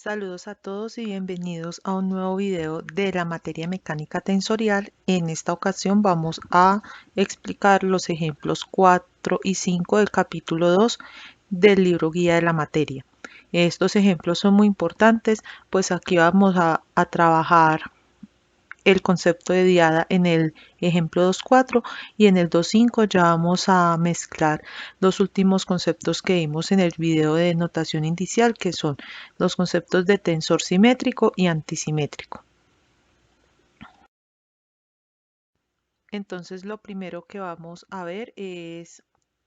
Saludos a todos y bienvenidos a un nuevo video de la materia mecánica tensorial. En esta ocasión vamos a explicar los ejemplos 4 y 5 del capítulo 2 del libro guía de la materia. Estos ejemplos son muy importantes, pues aquí vamos a trabajar el concepto de diada en el ejemplo 2.4 y en el 2.5 ya vamos a mezclar los últimos conceptos que vimos en el video de notación inicial, que son los conceptos de tensor simétrico y antisimétrico. Entonces lo primero que vamos a ver es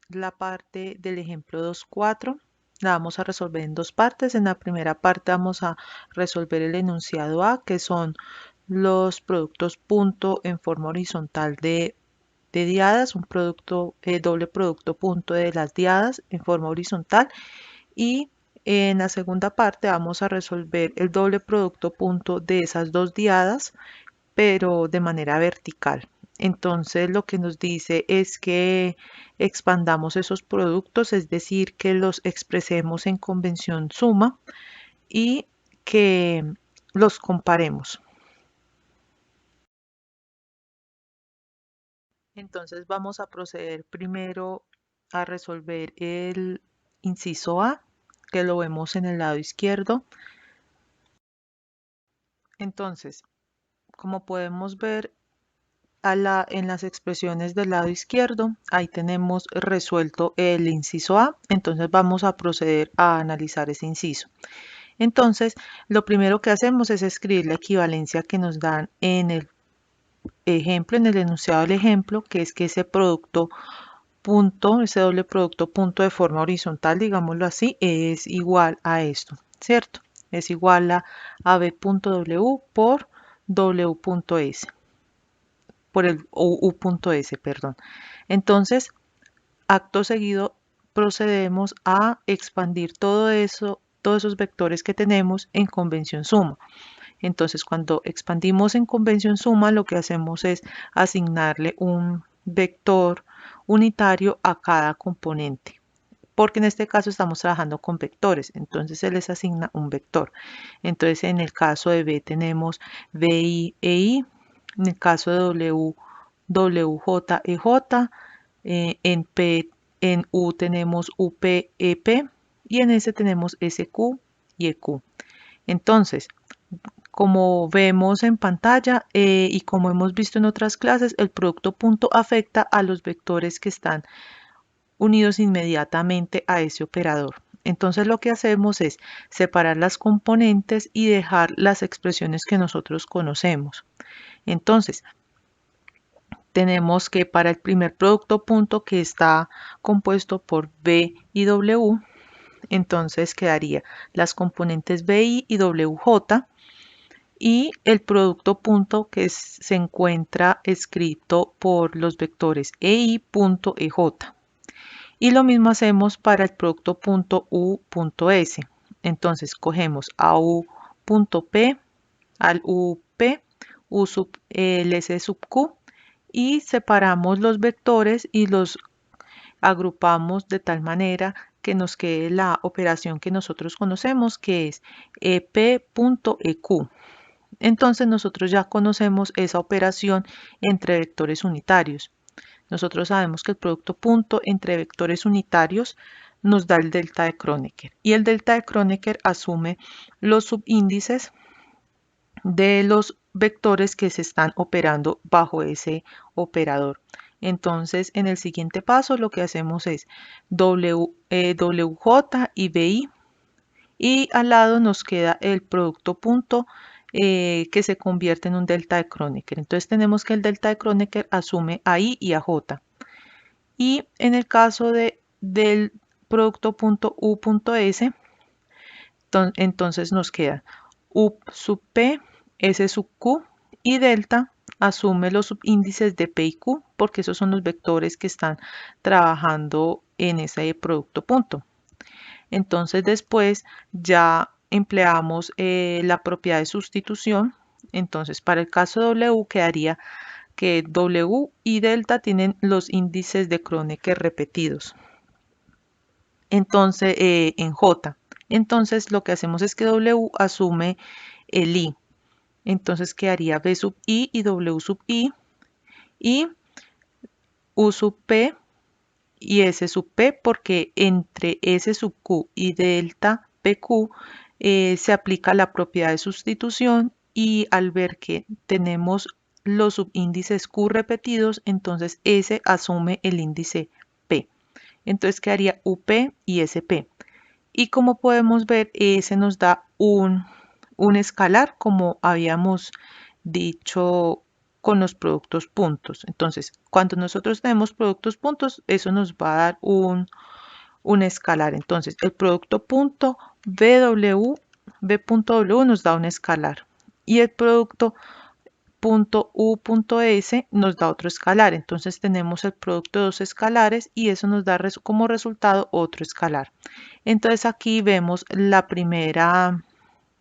la parte del ejemplo 2.4. La vamos a resolver en dos partes. En la primera parte vamos a resolver el enunciado A, que son los productos punto en forma horizontal de diadas, un producto, doble producto punto de las diadas en forma horizontal. Y en la segunda parte vamos a resolver el doble producto punto de esas dos diadas, pero de manera vertical. Entonces lo que nos dice es que expandamos esos productos, es decir, que los expresemos en convención suma y que los comparemos. Entonces vamos a proceder primero a resolver el inciso A, que lo vemos en el lado izquierdo. Entonces, como podemos ver en las expresiones del lado izquierdo, ahí tenemos resuelto el inciso A. Entonces vamos a proceder a analizar ese inciso. Entonces, lo primero que hacemos es escribir la equivalencia que nos dan en el ejemplo, en el enunciado del ejemplo, que es que ese producto punto, ese doble producto punto de forma horizontal, digámoslo así, es igual a esto, ¿cierto? Es igual a B.W por W.S, por el U.S, perdón. Entonces, acto seguido, procedemos a expandir todo eso, todos esos vectores que tenemos en convención suma. Entonces, cuando expandimos en convención suma, lo que hacemos es asignarle un vector unitario a cada componente, porque en este caso estamos trabajando con vectores, entonces se les asigna un vector. Entonces, en el caso de B tenemos BI e I, en el caso de W, WJ e J, en U tenemos UP, EP, y en S tenemos SQ y EQ. Entonces, como vemos en pantalla y como hemos visto en otras clases, el producto punto afecta a los vectores que están unidos inmediatamente a ese operador. Entonces lo que hacemos es separar las componentes y dejar las expresiones que nosotros conocemos. Entonces, tenemos que para el primer producto punto, que está compuesto por B y W, entonces quedaría las componentes BI y WJ, y el producto punto que se encuentra escrito por los vectores EI.EJ. Y lo mismo hacemos para el producto punto U.S. Entonces cogemos a U.P, al UP, U sub el S sub Q, y separamos los vectores y los agrupamos de tal manera que nos quede la operación que nosotros conocemos, que es EP.EQ. Entonces nosotros ya conocemos esa operación entre vectores unitarios. Nosotros sabemos que el producto punto entre vectores unitarios nos da el delta de Kronecker. Y el delta de Kronecker asume los subíndices de los vectores que se están operando bajo ese operador. Entonces, en el siguiente paso lo que hacemos es WJ y BI, y al lado nos queda el producto punto que se convierte en un delta de Kronecker. Entonces tenemos que el delta de Kronecker asume a I y a J. Y en el caso del producto punto U.S, entonces nos queda U sub P, S sub Q, y delta asume los subíndices de P y Q, porque esos son los vectores que están trabajando en ese producto punto. Entonces después ya empleamos la propiedad de sustitución. Entonces para el caso W quedaría que W y delta tienen los índices de Kronecker repetidos. Entonces en J. Entonces lo que hacemos es que W asume el I. Entonces quedaría B sub I y W sub I y U sub P y S sub P, porque entre S sub Q y delta PQ se aplica la propiedad de sustitución, y al ver que tenemos los subíndices Q repetidos, entonces S asume el índice P. Entonces quedaría UP y SP. Y como podemos ver, S nos da un escalar, como habíamos dicho con los productos puntos. Entonces, cuando nosotros tenemos productos puntos, eso nos va a dar un escalar. Entonces, el producto punto B.W nos da un escalar. Y el producto punto U.S nos da otro escalar. Entonces tenemos el producto de dos escalares y eso nos da como resultado otro escalar. Entonces aquí vemos la primera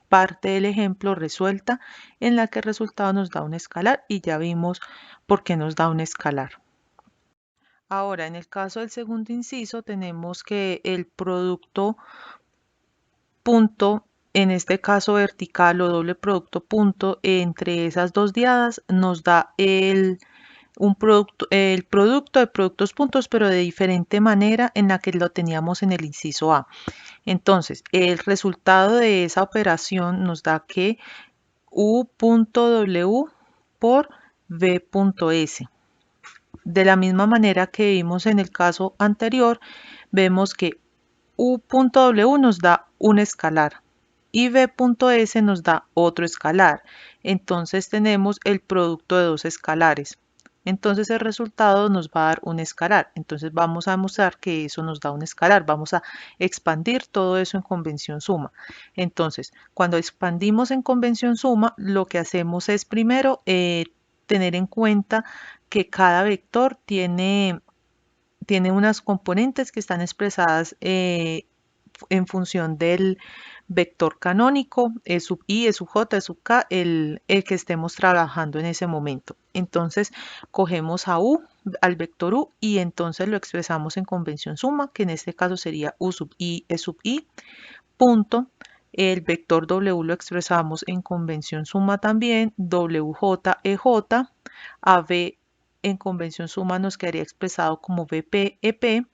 parte del ejemplo resuelta, en la que el resultado nos da un escalar, y ya vimos por qué nos da un escalar. Ahora, en el caso del segundo inciso, tenemos que el producto punto, en este caso vertical o doble producto punto, entre esas dos diadas nos da el producto de productos puntos, pero de diferente manera en la que lo teníamos en el inciso A. Entonces, el resultado de esa operación nos da que U.W por V.S. De la misma manera que vimos en el caso anterior, vemos que U.W nos da un escalar y V.S nos da otro escalar. Entonces tenemos el producto de dos escalares. Entonces el resultado nos va a dar un escalar. Entonces vamos a demostrar que eso nos da un escalar. Vamos a expandir todo eso en convención suma. Entonces, cuando expandimos en convención suma, lo que hacemos es primero tener en cuenta que cada vector tiene unas componentes que están expresadas en función del vector canónico, E sub I, E sub J, E sub K, el que estemos trabajando en ese momento. Entonces cogemos a U, al vector U, y entonces lo expresamos en convención suma, que en este caso sería U sub I, E sub I, punto. El vector W lo expresamos en convención suma también, WJ, EJ, AB en convención suma nos quedaría expresado como VP, EP,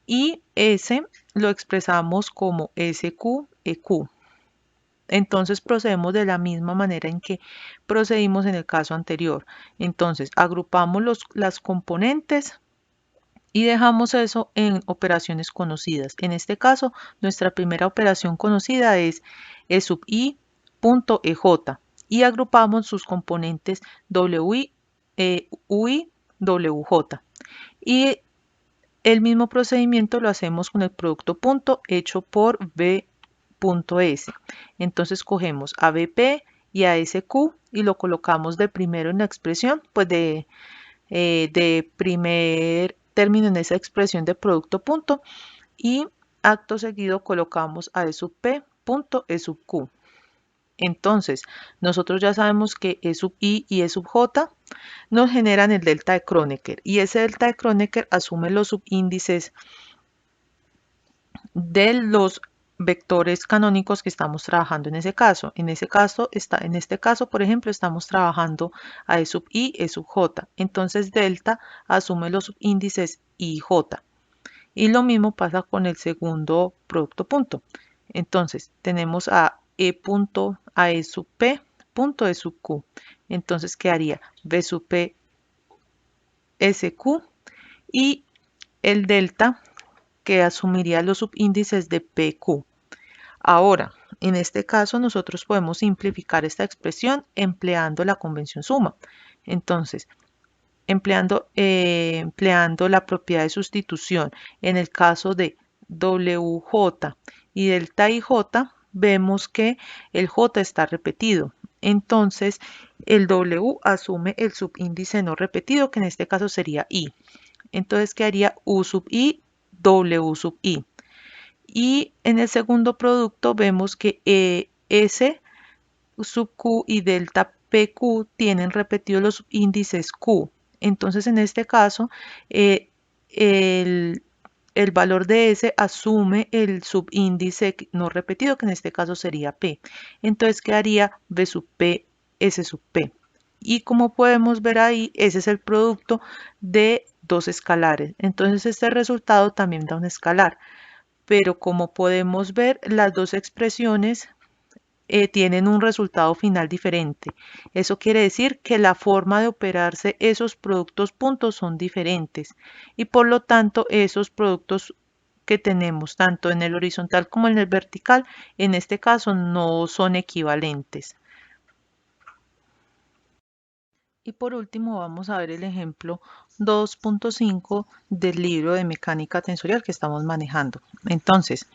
y S lo expresamos como SQ, EQ. Entonces procedemos de la misma manera en que procedimos en el caso anterior. Entonces agrupamos las componentes y dejamos eso en operaciones conocidas. En este caso, nuestra primera operación conocida es E sub I punto EJ, y agrupamos sus componentes WI, UI, WJ. Y el mismo procedimiento lo hacemos con el producto punto hecho por V.S. Entonces cogemos a VP y a SQ y lo colocamos de primero en la expresión, pues de primer término en esa expresión de producto punto, y acto seguido colocamos a E sub P punto E sub Q. Entonces, nosotros ya sabemos que E sub I y E sub J nos generan el delta de Kronecker, y ese delta de Kronecker asume los subíndices de los vectores canónicos que estamos trabajando en ese caso. En este caso, por ejemplo, estamos trabajando a E sub I, E sub J. Entonces, delta asume los subíndices I y J. Y lo mismo pasa con el segundo producto punto. Entonces, tenemos a E punto a E sub P punto E sub Q. Entonces quedaría V sub P SQ y el delta que asumiría los subíndices de PQ. Ahora, en este caso nosotros podemos simplificar esta expresión empleando la convención suma. Entonces, empleando la propiedad de sustitución en el caso de WJ y delta IJ, vemos que el J está repetido. Entonces, el W asume el subíndice no repetido, que en este caso sería I. Entonces quedaría U sub I, W sub I. Y en el segundo producto vemos que S sub Q y delta PQ tienen repetidos los subíndices Q. Entonces en este caso el el valor de S asume el subíndice no repetido, que en este caso sería P. Entonces quedaría B sub P, S sub P. Y como podemos ver ahí, ese es el producto de dos escalares. Entonces este resultado también da un escalar. Pero como podemos ver, las dos expresiones tienen un resultado final diferente. Eso quiere decir que la forma de operarse esos productos puntos son diferentes y por lo tanto esos productos que tenemos tanto en el horizontal como en el vertical, en este caso no son equivalentes. Y por último vamos a ver el ejemplo 2.5 del libro de mecánica tensorial que estamos manejando. Entonces,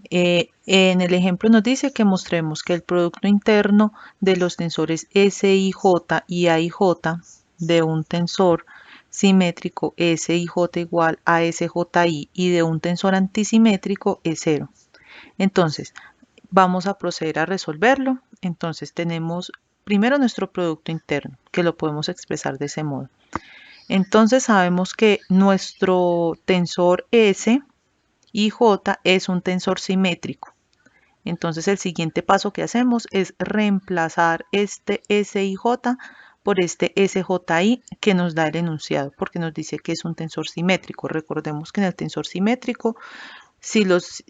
en el ejemplo nos dice que mostremos que el producto interno de los tensores SIJ y AIJ de un tensor simétrico SIJ igual a SJI y de un tensor antisimétrico es 0. Entonces, vamos a proceder a resolverlo. Entonces, tenemos primero nuestro producto interno, que lo podemos expresar de ese modo. Entonces, sabemos que nuestro tensor S y J es un tensor simétrico. Entonces el siguiente paso que hacemos es reemplazar este SIJ por este SJI que nos da el enunciado, porque nos dice que es un tensor simétrico. Recordemos que en el tensor simétrico, si los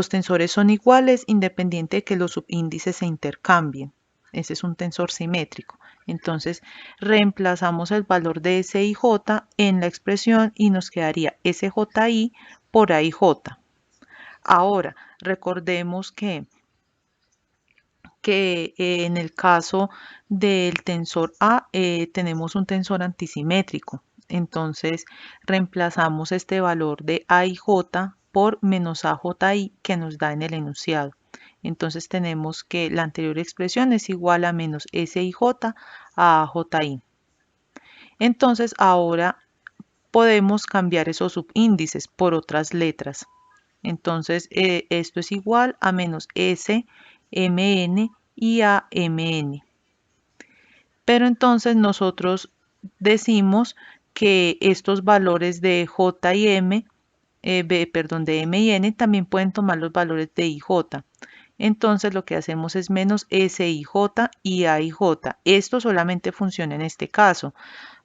tensores son iguales, independiente de que los subíndices se intercambien. Ese es un tensor simétrico. Entonces reemplazamos el valor de SIJ en la expresión y nos quedaría SJI por AIJ. Ahora, recordemos que en el caso del tensor A tenemos un tensor antisimétrico. Entonces, reemplazamos este valor de AIJ por menos AJI que nos da en el enunciado. Entonces, tenemos que la anterior expresión es igual a menos SIJ a AJI. Entonces, ahora podemos cambiar esos subíndices por otras letras. Entonces, esto es igual a menos S, MN y a MN. Pero entonces nosotros decimos que estos valores de J y M, de M y N también pueden tomar los valores de IJ. Entonces lo que hacemos es menos SIJ y AIJ. Esto solamente funciona en este caso.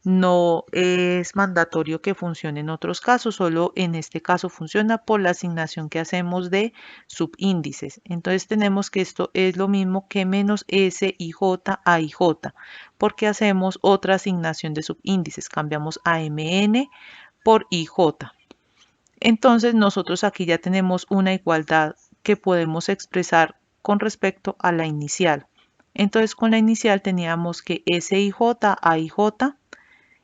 No es mandatorio que funcione en otros casos, solo en este caso funciona por la asignación que hacemos de subíndices. Entonces tenemos que esto es lo mismo que menos SIJ a IJ, porque hacemos otra asignación de subíndices, cambiamos a MN por IJ. Entonces nosotros aquí ya tenemos una igualdad que podemos expresar con respecto a la inicial. Entonces con la inicial teníamos que SIJ a IJ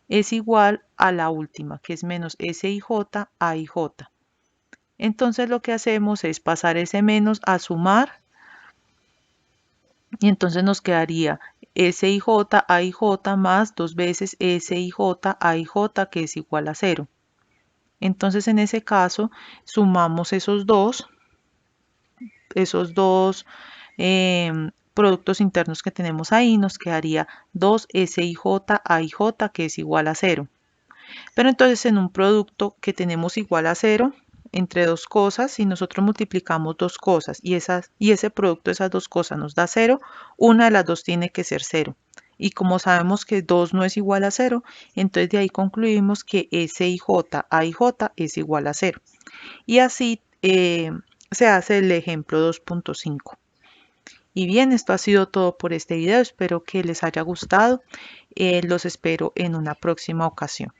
es igual a la última, que es menos SIJ a IJ. Entonces lo que hacemos es pasar ese menos a sumar y entonces nos quedaría SIJ a IJ más 2 veces SIJ a IJ que es igual a 0. Entonces en ese caso sumamos esos dos productos internos que tenemos ahí, nos quedaría 2 SIJ a IJ que es igual a 0. Pero entonces en un producto que tenemos igual a 0 entre dos cosas, si nosotros multiplicamos dos cosas y ese producto de esas dos cosas nos da 0, una de las dos tiene que ser 0. Y como sabemos que 2 no es igual a 0, entonces de ahí concluimos que SIJ a IJ es igual a 0. Y así se hace el ejemplo 2.5. Y bien, esto ha sido todo por este video. Espero que les haya gustado. Los espero en una próxima ocasión.